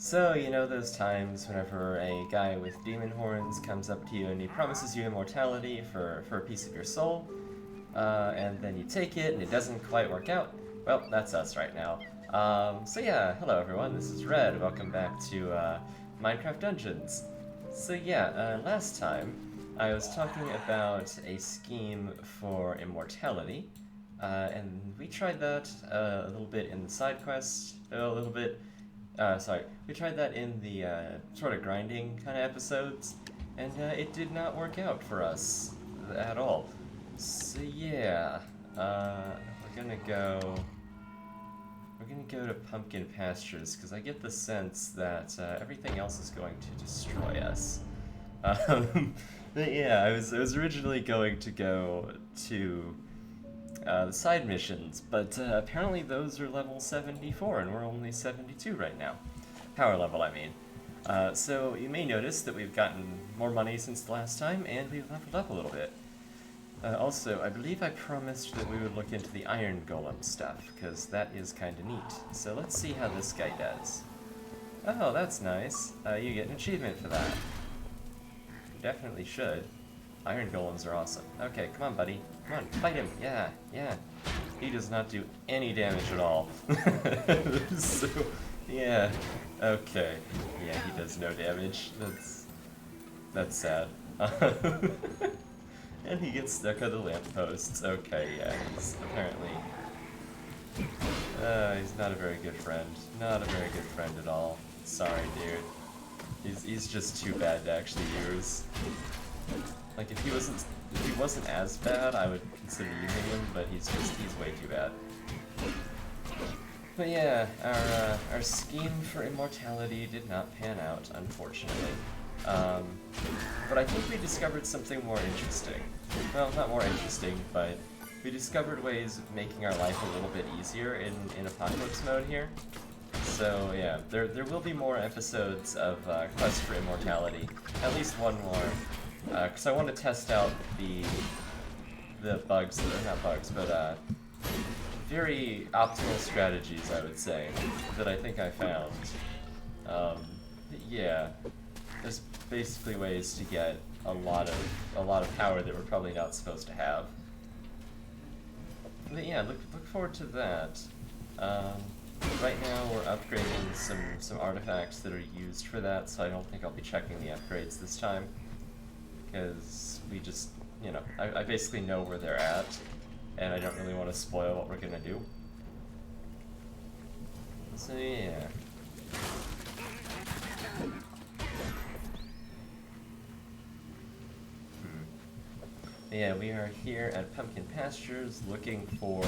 So, you know those times whenever a guy with demon horns comes up to you and he promises you immortality for a piece of your soul, and then you take it and it doesn't quite work out? Well, that's us right now. So yeah, hello everyone, this is Red. Welcome back to Minecraft Dungeons. So yeah, last time I was talking about a scheme for immortality, and we tried that a little bit in the side quest, we tried that in the sort of grinding kind of episodes, and it did not work out for us at all. So yeah, we're gonna go to Pumpkin Pastures because I get the sense that everything else is going to destroy us. But yeah, I was originally going to go to the side missions, but apparently those are level 74 and we're only 72 right now. Power level, I mean. So you may notice that we've gotten more money since the last time, and we've leveled up a little bit. Also, I believe I promised that we would look into the iron golem stuff, because that is kind of neat. So let's see how this guy does. Oh, that's nice. You get an achievement for that. You definitely should. Iron golems are awesome. Okay, come on, buddy. Come on, fight him. Yeah, yeah. He does not do any damage at all. So, yeah. Okay. Yeah, he does no damage. That's sad. And he gets stuck on the lampposts. Okay, yeah, he's apparently... he's not a very good friend. Not a very good friend at all. Sorry, dude. He's just too bad to actually use. Like, if he wasn't as bad, I would consider using him, but he's way too bad. But yeah, our scheme for immortality did not pan out, unfortunately. But I think we discovered something more interesting. Well, not more interesting, but we discovered ways of making our life a little bit easier in apocalypse mode here. So yeah, there will be more episodes of Quest for Immortality, at least one more, because I want to test out the bugs, or not bugs, but very optimal strategies, I would say, that I think I found. Yeah, there's basically ways to get a lot of power that we're probably not supposed to have. But yeah, look forward to that. Right now we're upgrading some artifacts that are used for that, so I don't think I'll be checking the upgrades this time, because we just, you know, I basically know where they're at, and I don't really want to spoil what we're gonna do. So yeah. Yeah, we are here at Pumpkin Pastures looking for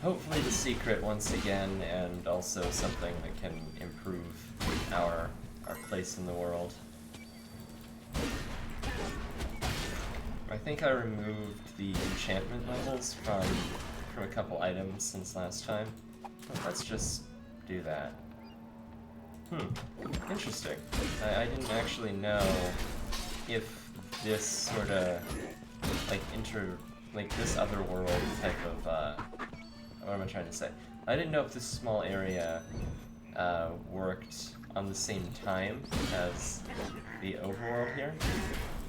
hopefully the secret once again, and also something that can improve our place in the world. I think I removed the enchantment levels from a couple items since last time. But let's just do that. Interesting. I didn't actually know if this sort of like this other world type of what am I trying to say? I didn't know if this small area worked on the same time as the overworld here.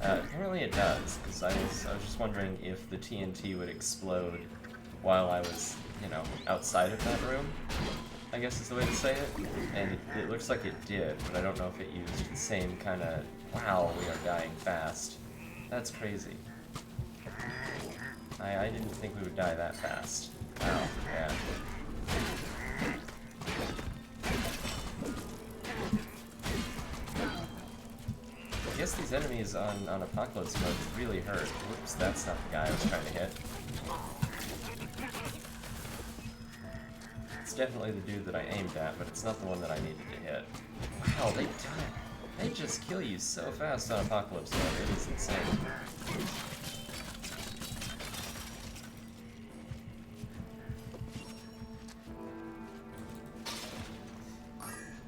Apparently it does, because I was just wondering if the TNT would explode while I was, you know, outside of that room, I guess is the way to say it. And it looks like it did, but I don't know if it used the same kind of, wow, we are dying fast. That's crazy. I didn't think we would die that fast. Wow, yeah. I guess these enemies on Apocalypse mode really hurt. Whoops, that's not the guy I was trying to hit. It's definitely the dude that I aimed at, but it's not the one that I needed to hit. Wow, they just kill you so fast on Apocalypse mode, it is insane.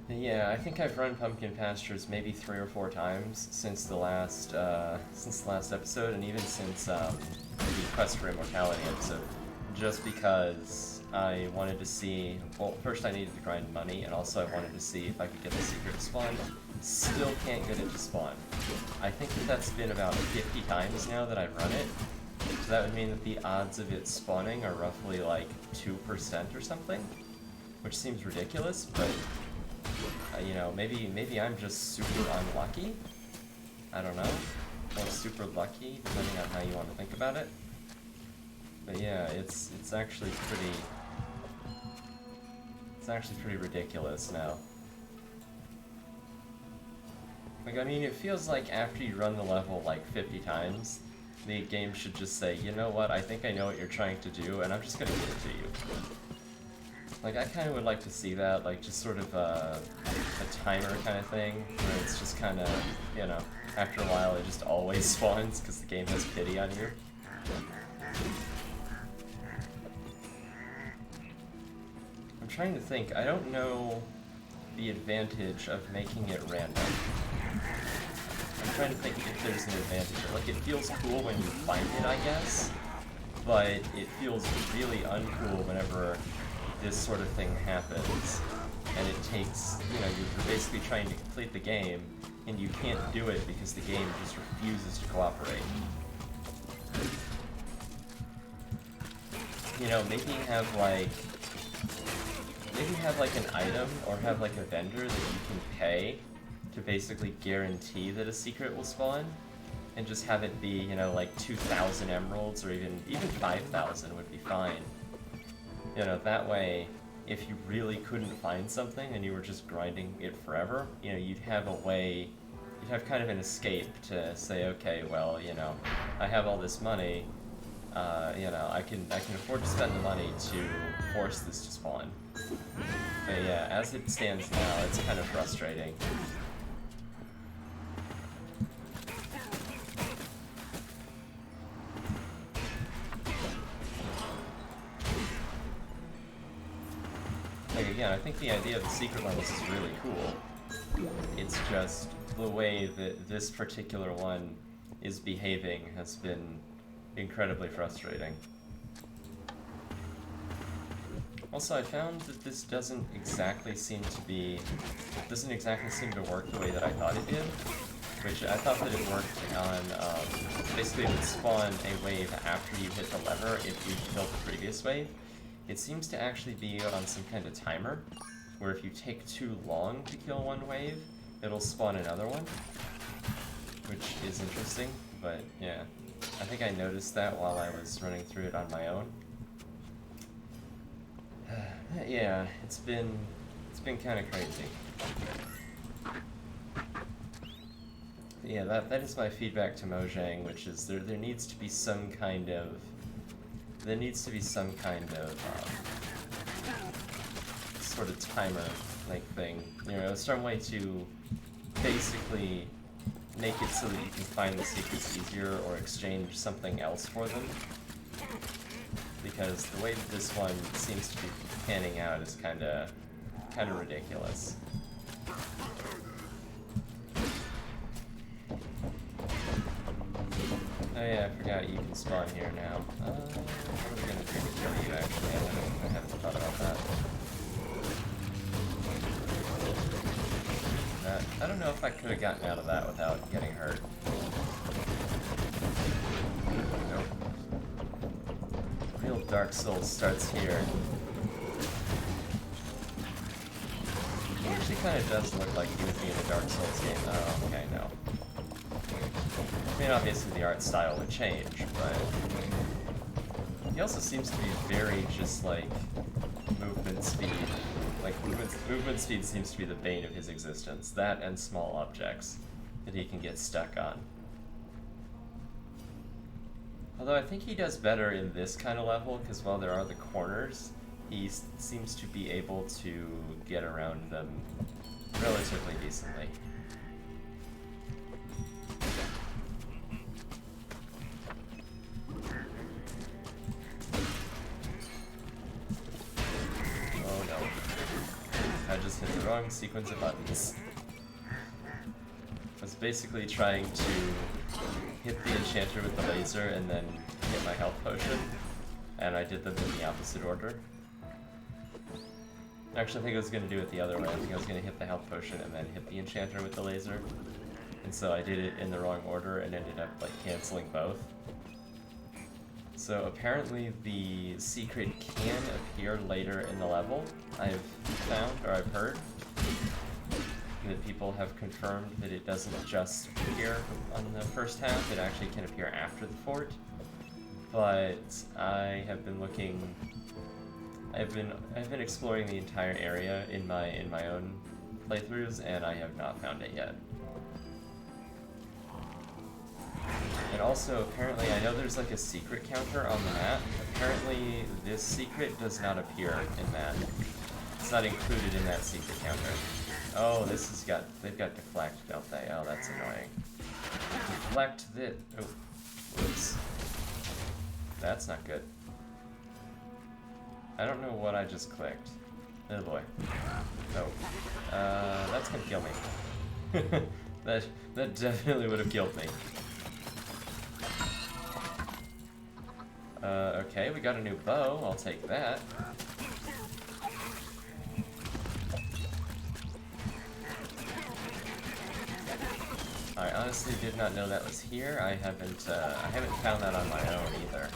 Yeah, I think I've run Pumpkin Pastures maybe 3 or 4 times since the last episode, and even since the Quest for Immortality episode, just because I wanted to see, well, first I needed to grind money, and also I wanted to see if I could get the secret to spawn. Still can't get it to spawn. I think that that's been about 50 times now that I've run it. So that would mean that the odds of it spawning are roughly like 2% or something, which seems ridiculous, but you know, maybe I'm just super unlucky. I don't know, or super lucky, depending on how you want to think about it. But yeah, it's actually pretty ridiculous now. Like, I mean, it feels like after you run the level like 50 times, the game should just say, you know what, I think I know what you're trying to do, and I'm just gonna give it to you. Like, I kind of would like to see that, like, just sort of a timer kind of thing, where it's just kind of, you know, after a while it just always spawns because the game has pity on you. I'm trying to think, I don't know the advantage of making it random. I'm trying to think if there's an advantage. Like, it feels cool when you find it, I guess, but it feels really uncool whenever this sort of thing happens. And it takes, you know, you're basically trying to complete the game, and you can't do it because the game just refuses to cooperate. You know, maybe have like an item, or have like a vendor that you can pay to basically guarantee that a secret will spawn, and just have it be, you know, like 2,000 emeralds, or even 5,000 would be fine. You know, that way, if you really couldn't find something and you were just grinding it forever, you know, you'd have a way, you'd have kind of an escape to say, okay, well, you know, I have all this money, you know, I can afford to spend the money to force this to spawn. But yeah, as it stands now, it's kind of frustrating. Like, again, I think the idea of the secret levels is really cool. It's just the way that this particular one is behaving has been incredibly frustrating. Also, I found that this doesn't exactly seem to work the way that I thought it did, which I thought that it worked on, basically it would spawn a wave after you hit the lever if you killed the previous wave. It seems to actually be on some kind of timer, where if you take too long to kill one wave, it'll spawn another one, which is interesting, but yeah. I think I noticed that while I was running through it on my own. Yeah, it's been kind of crazy. Yeah, that is my feedback to Mojang, which is there needs to be some kind of sort of timer like thing. You know, some way to basically make it so that you can find the secrets easier or exchange something else for them. Because the way that this one seems to be panning out is kind of ridiculous. Oh yeah, I forgot you can spawn here now. What are we gonna do to kill you, actually? I haven't thought about that. I don't know if I could have gotten out of that without getting hurt. Nope. Real Dark Souls starts here. He actually kind of does look like he would be in a Dark Souls game. Oh, okay, no. I mean, obviously the art style would change, but he also seems to be very just like movement speed. Like movement speed seems to be the bane of his existence. That and small objects that he can get stuck on. Although I think he does better in this kind of level, because while there are the corners, he seems to be able to get around them relatively decently. Oh no. I just hit the wrong sequence of buttons. I was basically trying to hit the enchanter with the laser and then hit my health potion, and I did them in the opposite order. Actually, I think I was going to do it the other way. I think I was going to hit the health potion and then hit the enchanter with the laser. And so I did it in the wrong order and ended up like canceling both. So apparently the secret can appear later in the level. I've found, or I've heard, that people have confirmed that it doesn't just appear on the first half, it actually can appear after the fort. But I have been looking, I've been exploring the entire area in my own playthroughs, and I have not found it yet. And also, apparently, I know there's like a secret counter on the map. Apparently, this secret does not appear in that. It's not included in that secret counter. Oh, this has got, they've got deflect, don't they? Oh, that's annoying. Deflect this. Oh, whoops. That's not good. I don't know what I just clicked. Oh boy. Oh. That's gonna kill me. That definitely would have killed me. Okay, we got a new bow. I'll take that. I honestly did not know that was here. I haven't found that on my own either.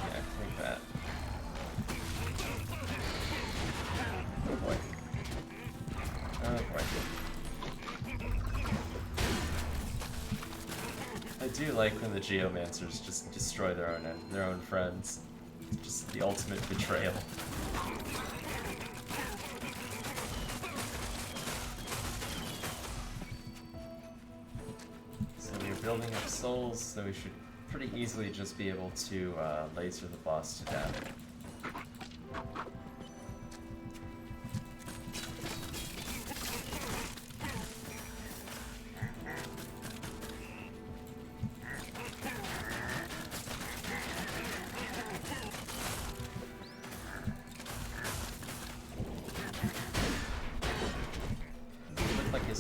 Okay, take that. Oh boy. Oh boy. I do like when the geomancers just destroy their own friends. Just the ultimate betrayal. So we're building up souls, so we should pretty easily just be able to laser the boss to death.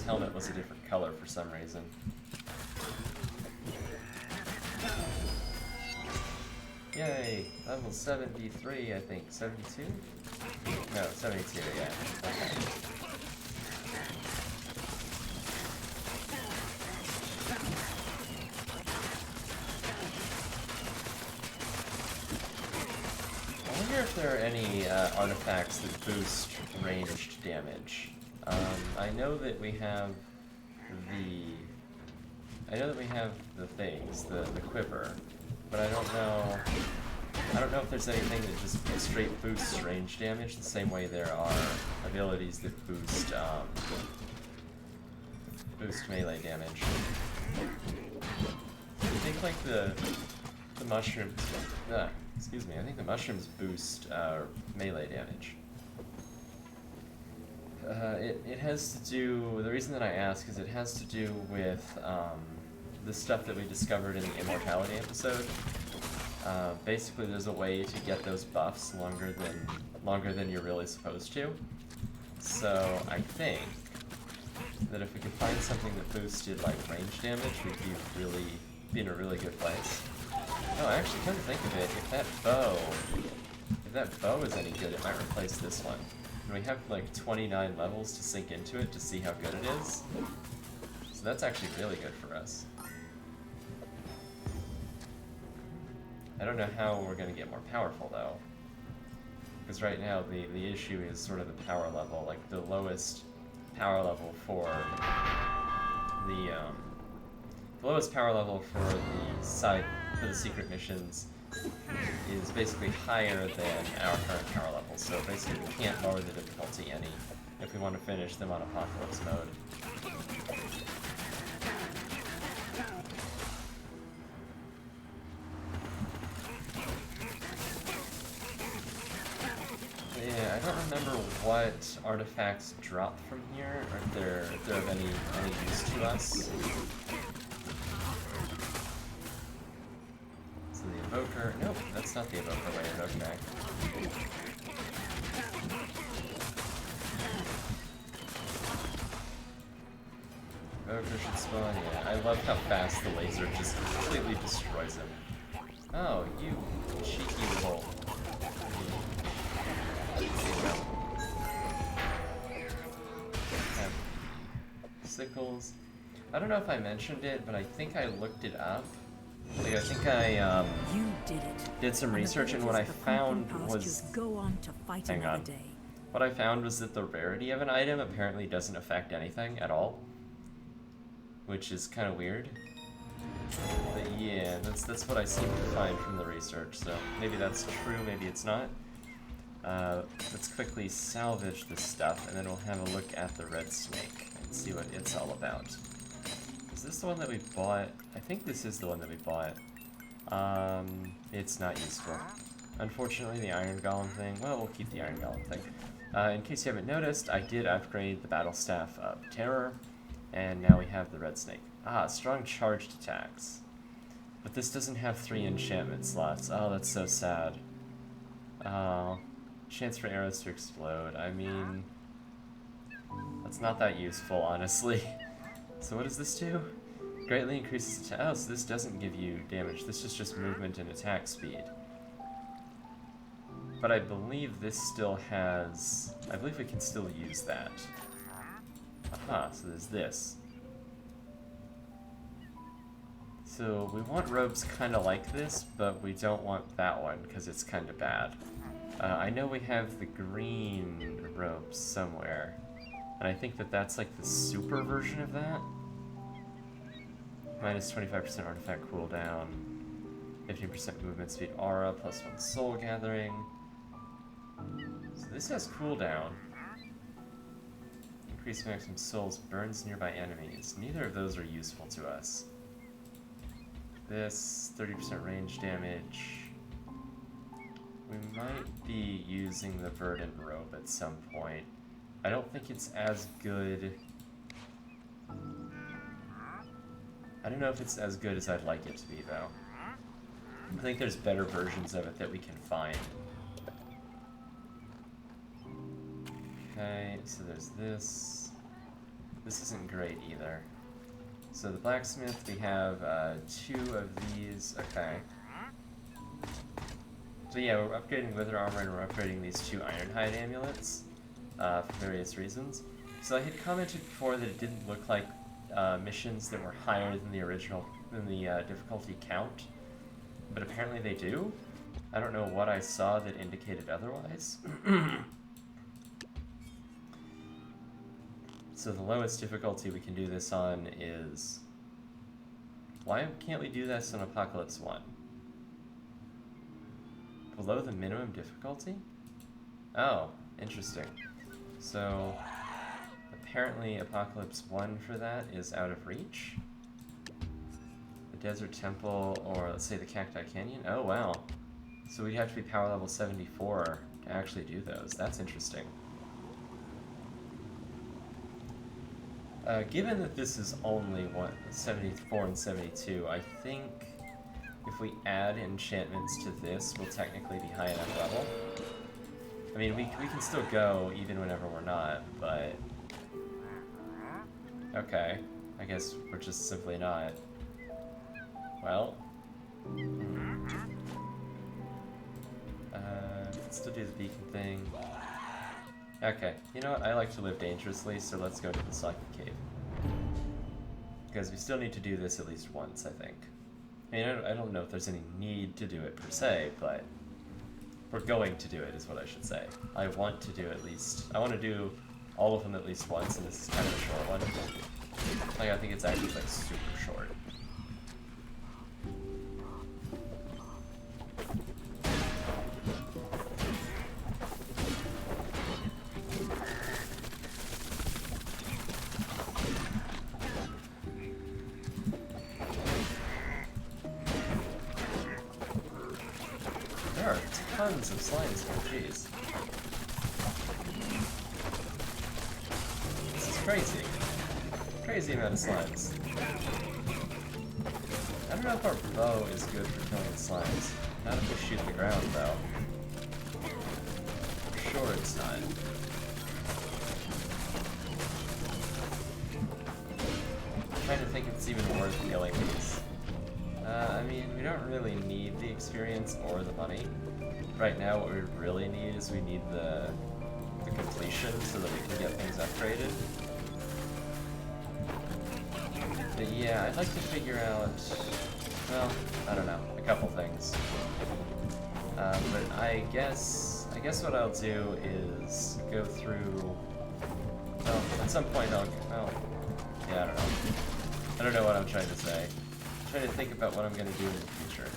Helmet was a different color for some reason. Yay! Level 73, I think. 72? No, 72, yeah. Okay. I wonder if there are any artifacts that boost ranged damage. I know that we have the things, the quiver, but I don't know if there's anything that just straight boosts range damage the same way there are abilities that boost melee damage. I think like the mushrooms, excuse me, I think the mushrooms boost melee damage. It has to do, the reason that I ask is it has to do with the stuff that we discovered in the immortality episode. Basically there's a way to get those buffs longer than you're really supposed to. So I think that if we could find something that boosted like range damage, we'd be in a really good place. Oh, actually, come to think of it, if that bow is any good, it might replace this one. And we have like 29 levels to sink into it to see how good it is. So that's actually really good for us. I don't know how we're going to get more powerful though. Because right now the issue is sort of the power level. Like the lowest power level for the secret missions is basically higher than our current power level, so basically we can't lower the difficulty any if we want to finish them on Apocalypse mode. Yeah, I don't remember what artifacts drop from here, or if they're of any use to us. The evoker. Nope, that's not the evoker way. Okay. Ogre should spawn, yeah. I love how fast the laser just completely destroys him. Oh, you cheeky little... Have sickles. I don't know if I mentioned it, but I think I looked it up. Like, I think I You did it. did some research, and what I found was... Go on to fight Hang another on. day. What I found was that the rarity of an item apparently doesn't affect anything at all. Which is kind of weird. But yeah, that's what I seem to find from the research, so maybe that's true, maybe it's not. Let's quickly salvage this stuff, and then we'll have a look at the red snake and see what it's all about. Is this the one that we bought? I think this is the one that we bought. It's not useful. Unfortunately, the iron golem thing, well, we'll keep the iron golem thing. In case you haven't noticed, I did upgrade the battle staff of terror, and now we have the red snake. Ah, strong charged attacks. But this doesn't have 3 enchantment slots. Oh, that's so sad. Oh, chance for arrows to explode. I mean, that's not that useful, honestly. So what does this do? Greatly increases attack. Oh, so this doesn't give you damage. This is just movement and attack speed. But I believe this still has... I believe we can still use that. Aha, so there's this. So we want robes kind of like this, but we don't want that one because it's kind of bad. I know we have the green robes somewhere, and I think that that's like the super version of that. Minus 25% artifact cooldown, 15% movement speed aura, plus 1 soul gathering. So this has cooldown. Increase maximum souls, burns nearby enemies. Neither of those are useful to us. This, 30% range damage. We might be using the verdant robe at some point. I don't think it's as good. I don't know if it's as good as I'd like it to be, though. I think there's better versions of it that we can find. Okay, so there's this. This isn't great either. So the blacksmith, we have 2 of these. Okay. So yeah, we're upgrading wither armor and we're upgrading these 2 ironhide amulets for various reasons. So I had commented before that it didn't look like missions that were higher than the original, than the difficulty count, but apparently they do. I don't know what I saw that indicated otherwise. So the lowest difficulty we can do this on is... Why can't we do this on Apocalypse 1? Below the minimum difficulty? Oh, interesting. So, apparently Apocalypse 1 for that is out of reach. The Desert Temple, or let's say the Cacti Canyon? Oh, wow. So we'd have to be power level 74 to actually do those. That's interesting. Given that this is only 74 and 72, I think if we add enchantments to this, we'll technically be high enough level. I mean, we can still go even whenever we're not, but... Okay, I guess we're just simply not. Well... Let's still do the beacon thing. Okay, you know what, I like to live dangerously, so let's go to the Socket Cave. Because we still need to do this at least once, I think. I mean, I don't know if there's any need to do it per se, but we're going to do it is what I should say. I want to do at least, I want to do all of them at least once, and this is kind of a short one. Like, I think it's actually like super short. There are tons of slimes here, jeez. This is crazy. Crazy amount of slimes. I don't know if our bow is good for killing the slimes. Not if we shoot the ground, though. For sure it's not. experience or the money. Right now, what we really need is we need the completion so that we can get things upgraded. But yeah, I'd like to figure out, well, I don't know, a couple things. But I guess what I'll do is go through, well, at some point yeah, I don't know what I'm trying to say. I'm trying to think about what I'm going to do in the future.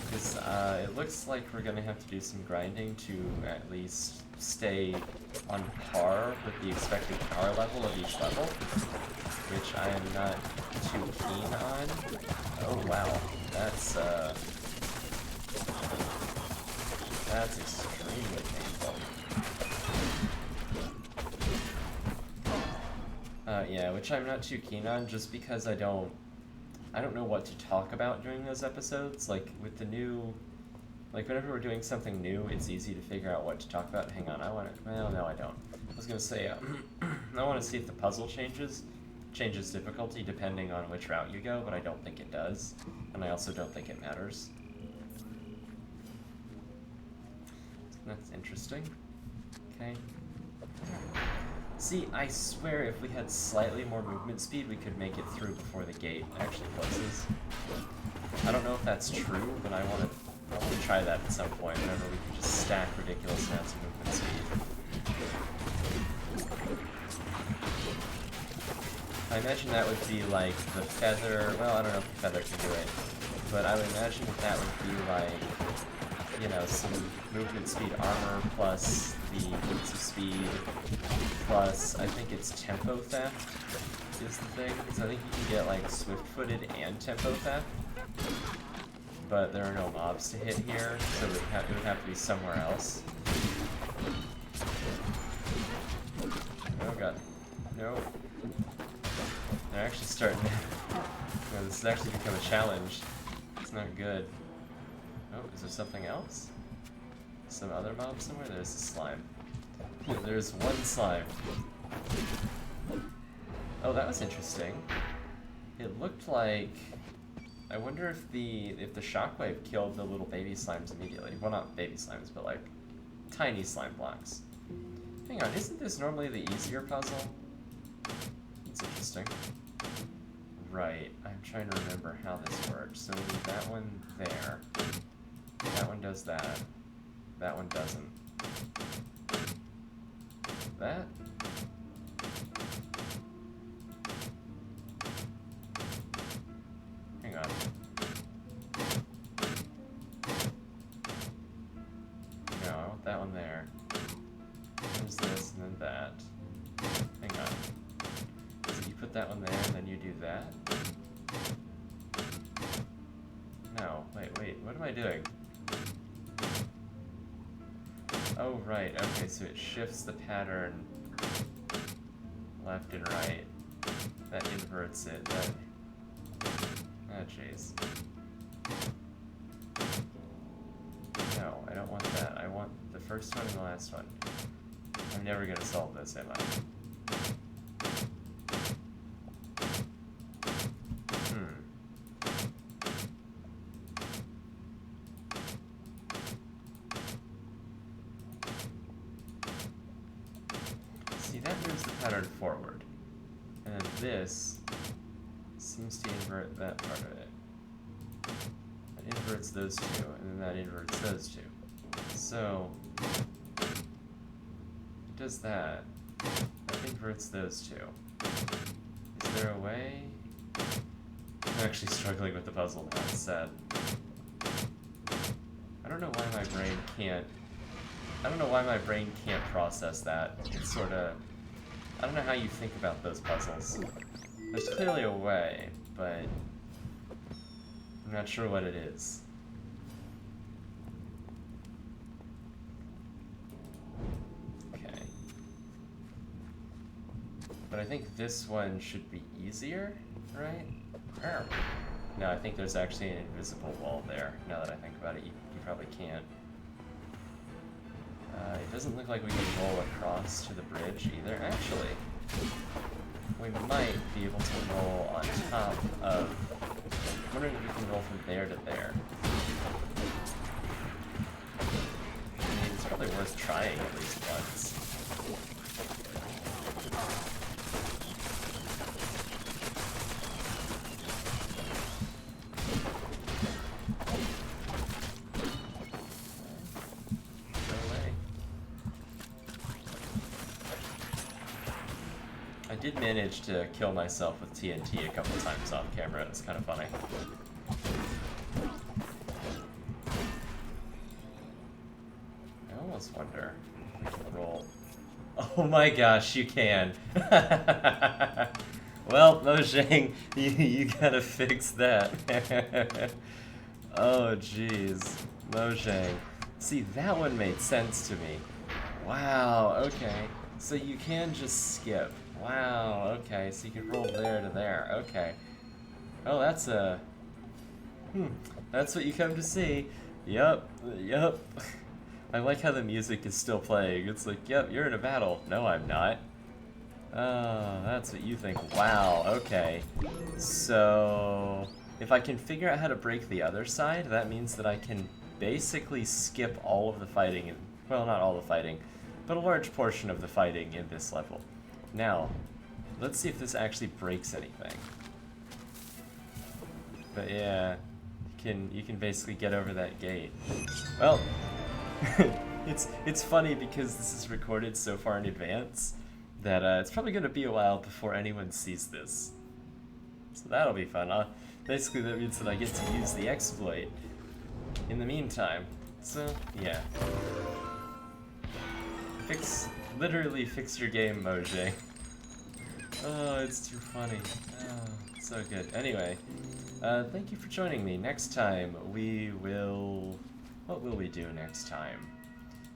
Because it looks like we're going to have to do some grinding to at least stay on par with the expected power level of each level, which I am not too keen on. Oh wow, that's extremely painful. Yeah, which I'm not too keen on, just because I don't know what to talk about during those episodes. Like, with the new, like, whenever we're doing something new, it's easy to figure out what to talk about. Hang on, well, no, I don't. I was gonna say, I want to see if the puzzle changes difficulty depending on which route you go, but I don't think it does, and I also don't think it matters. That's interesting. Okay. See, I swear if we had slightly more movement speed, we could make it through before the gate actually closes. I don't know if that's true, but I want to try that at some point, whenever we can just stack ridiculous amounts of movement speed. I imagine that would be like the feather, well, I don't know if the feather can do it, but I would imagine that would be like, you know, some movement speed armor plus the boots of speed plus, I think it's tempo theft is the thing, because I think you can get like swift-footed and tempo theft, but there are no mobs to hit here, so it would have to be somewhere else. Oh god. No. They're actually starting to... No, this has actually become a challenge. It's not good. Oh, is there something else? Some other mob somewhere? There's a slime. There's one slime. Oh, that was interesting. It looked like... I wonder if the shockwave killed the little baby slimes immediately. Well, not baby slimes, but like tiny slime blocks. Hang on, isn't this normally the easier puzzle? That's interesting. Right, I'm trying to remember how this works. So that one there. That one does that. That one doesn't. That? Hang on. No, I want that one there. There's this and then that. Hang on. So you put that one there and then you do that? No, wait, what am I doing? Oh, right, okay, so it shifts the pattern left and right. That inverts it, that... Oh, jeez. No, I don't want that. I want the first one and the last one. I'm never gonna solve this, am I? See, that moves the pattern forward. And then this seems to invert that part of it. That inverts those two, and then that inverts those two. So, it does that. That inverts those two. Is there a way? I'm actually struggling with the puzzle now, it's sad. I don't know why my brain can't process that. It's sorta... I don't know how you think about those puzzles. There's clearly a way, but I'm not sure what it is. Okay. But I think this one should be easier, right? No, I think there's actually an invisible wall there. Now that I think about it, you probably can't. It doesn't look like we can roll across to the bridge either. Actually, we might be able to roll on top of... I'm wondering if we can roll from there to there. trying at least once. I did manage to kill myself with TNT a couple times off camera. It's kind of funny. I almost wonder if we can roll. Oh my gosh, you can. Well, Mojang, you gotta fix that. Oh jeez, Mojang. See, that one made sense to me. Wow, okay. So you can just skip. Wow, okay, so you can roll there to there, okay. Oh, that's a... that's what you come to see. Yup, yup. I like how the music is still playing. It's like, yep, you're in a battle. No, I'm not. Oh, that's what you think. Wow, okay. So... if I can figure out how to break the other side, that means that I can basically skip all of the fighting. Well, not all the fighting, but a large portion of the fighting in this level. Now, let's see if this actually breaks anything. But yeah, you can basically get over that gate. Well, it's funny because this is recorded so far in advance that it's probably going to be a while before anyone sees this. So that'll be fun. Basically, that means that I get to use the exploit in the meantime. So yeah, literally fix your game, Mojang. Oh, it's too funny. Oh, so good. Anyway, thank you for joining me. Next time we will... what will we do next time?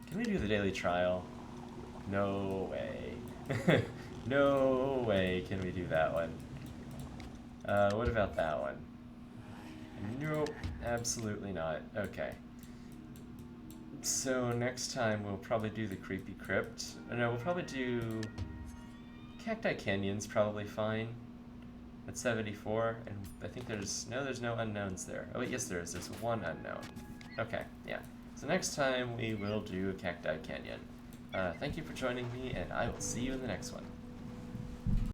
Can we do the daily trial? No way. No way can we do that one. What about that one? Nope, absolutely not. Okay. So next time we'll probably do the Creepy Crypt. No, we'll probably do... Cacti Canyon's probably fine. At 74, and I think there's no unknowns there. Oh wait, yes there is. There's one unknown. Okay, yeah. So next time we will do Cacti Canyon. Thank you for joining me, and I will see you in the next one.